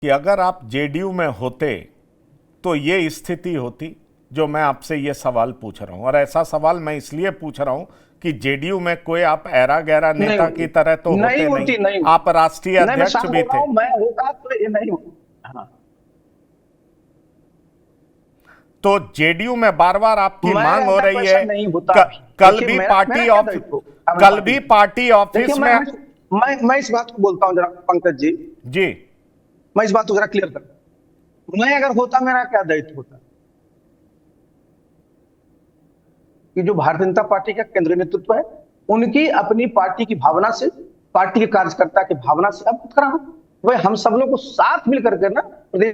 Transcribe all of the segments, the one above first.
कि अगर आप जेडीयू में होते तो ये स्थिति होती जो मैं आपसे ये सवाल पूछ रहा हूं। और ऐसा सवाल मैं इसलिए पूछ रहा हूं कि जेडीयू में कोई आप ऐरा गैरा नहीं नेता की होती, तरह तो नहीं होते नहीं, होती, नहीं आप राष्ट्रीय नहीं, मैं अध्यक्ष साफ भी बोल रहा थे। हूं, मैं होता तो ये नहीं होती। हाँ, तो जेडीयू में बार बार आपकी मैं मांग हो रहता तो रही ऐसा है। नहीं होता क, भी। कल देखिए, भी मेरा पार्टी मेरा क्या ऑफ दायित्व अपने कल पार्टी भी में। पार्टी देखिए, ऑफिस में। मैं इस बात को बोलता हूँ जरा पंकज जी, जी। मैं इस बात को जरा क्लियर करता हूं। मैं अगर होता, मेरा क्या दायित्व होता कि जो भारतीय जनता पार्टी का केंद्रीय नेतृत्व है, उनकी अपनी पार्टी की भावना से, पार्टी के कार्यकर्ता की भावना से अवगत कराना। भाई हम सब लोग को साथ मिलकर के ना प्रदेश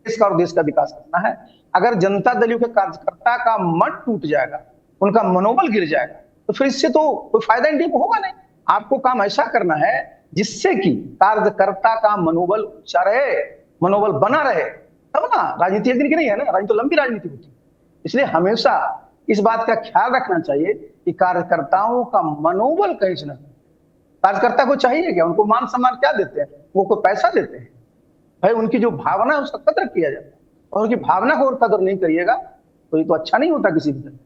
का और देश का विकास करना है। अगर जनता दल के कार्यकर्ता का मन टूट जाएगा, उनका मनोबल गिर जाएगा, तो फिर इससे तो कोई फायदा इंडिया को होगा नहीं। आपको काम ऐसा करना है जिससे कि कार्यकर्ता का मनोबल ऊंचा रहे, मनोबल बना रहे, तब ना। राजनीति एक दिन की नहीं है ना, राजनीति तो लंबी राजनीति होती है। इसलिए हमेशा इस बात का ख्याल रखना चाहिए कि कार्यकर्ताओं का मनोबल कहीं से न। कार्यकर्ता को चाहिए क्या? उनको मान सम्मान क्या देते हैं? वो कोई पैसा देते हैं? भाई उनकी जो भावना है उसका कदर किया जाता है, और उनकी भावना को और कदर नहीं करिएगा तो ये तो अच्छा नहीं होता किसी भी तरह।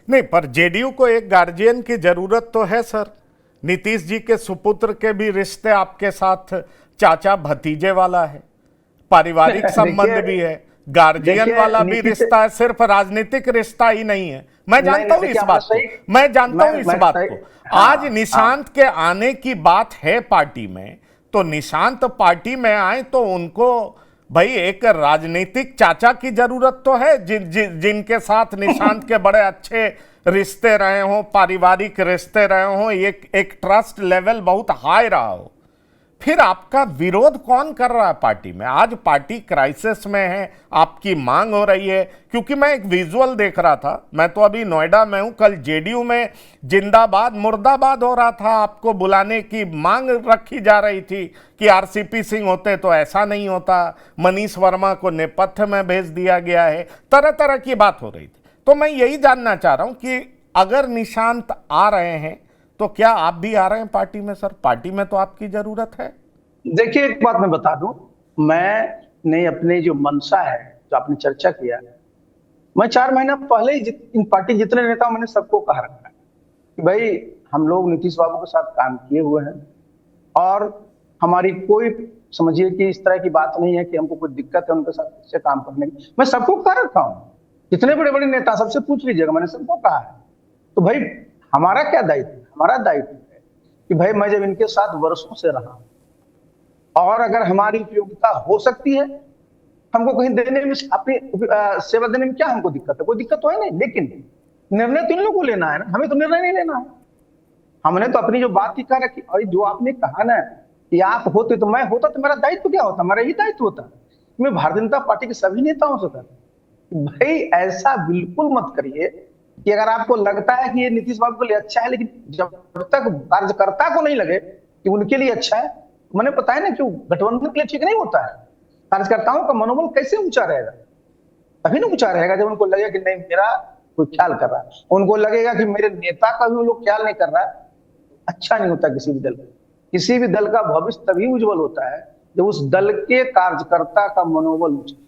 नहीं, पर जेडीयू को एक गार्जियन की जरूरत तो है सर। नीतीश जी के सुपुत्र के भी रिश्ते आपके साथ चाचा भतीजे वाला है, पारिवारिक संबंध देखिए, भी है, गार्जियन देखिए वाला भी नीतीश रिश्ता है, सिर्फ राजनीतिक रिश्ता ही नहीं है। मैं नहीं जानता नहीं, हूं देखिए इस आपने बात को, सही, मैं जानता हूं इस मैं बात सही। को। आज हाँ हाँ, निशांत के आने की बात है पार्टी में, तो निशांत पार्टी में आए तो उनको भाई एक राजनीतिक चाचा की जरूरत तो है, जिनके साथ निशांत के बड़े अच्छे रिश्ते रहे हों, पारिवारिक रिश्ते रहे हों, एक ट्रस्ट लेवल बहुत हाई रहा हो। फिर आपका विरोध कौन कर रहा है पार्टी में? आज पार्टी क्राइसिस में है, आपकी मांग हो रही है। क्योंकि मैं एक विजुअल देख रहा था, मैं तो अभी नोएडा में हूं, कल जेडीयू में जिंदाबाद मुर्दाबाद हो रहा था, आपको बुलाने की मांग रखी जा रही थी कि आरसीपी सिंह होते तो ऐसा नहीं होता, मनीष वर्मा को नेपथ्य में भेज दिया गया है, तरह तरह की बात हो रही थी। तो मैं यही जानना चाह रहा हूं कि अगर निशांत आ रहे हैं तो क्या आप भी आ रहे हैं पार्टी में सर? पार्टी में तो आपकी जरूरत है। देखिए एक बात मैं बता दूं, मैंने अपने जो मंशा है, जो आपने चर्चा किया, मैं 4 महीना पहले ही इन पार्टी जितने नेता मैंने सबको कहा रखा है कि भाई हम लोग नीतीश बाबू के साथ काम किए हुए हैं, और हमारी कोई, समझिए कि इस तरह की बात नहीं है कि हमको कोई दिक्कत है उनके साथ से काम करने की। मैं सबको कह रखा हूँ, जितने बड़े बड़े नेता सबसे पूछ लीजिएगा, मैंने सबको कहा है। तो भाई हमारा क्या दायित्व है? हमारा दायित्व है कि भाई मैं जब इनके साथ वर्षों से रहा, और अगर हमारी उपयोगिता हो सकती है, हमको कहीं देने में, अपनी सेवा देने में क्या हमको दिक्कत है? कोई दिक्कत तो है नहीं, लेकिन निर्णय तो इन लोगों को लेना है ना, हमें तो निर्णय नहीं लेना है। हमने तो अपनी जो बात ही कह रखी। और जो आपने कहा ना कि आप होते तो मैं होता, तो मेरा दायित्व क्या होता? मेरा यही दायित्व होता। मैं भारतीय जनता पार्टी के सभी नेताओं से कहता, भाई ऐसा बिल्कुल मत करिए कि अगर आपको लगता है कि ये नीतीश बाबू के लिए अच्छा है, लेकिन जब तक कार्यकर्ता को नहीं लगे कि उनके लिए अच्छा है, मैंने बताया ना क्यों गठबंधन के लिए ठीक नहीं होता है। कार्यकर्ताओं का मनोबल कैसे ऊंचा रहेगा? तभी ना ऊंचा रहेगा जब उनको लगेगा कि नहीं मेरा कोई ख्याल कर रहा है, उनको लगेगा कि मेरे नेता का भी वो लोग ख्याल नहीं कर रहा है। अच्छा नहीं होता किसी भी दल का। किसी भी दल का भविष्य तभी उज्जवल होता है जब उस दल के कार्यकर्ता का मनोबल ऊंचा।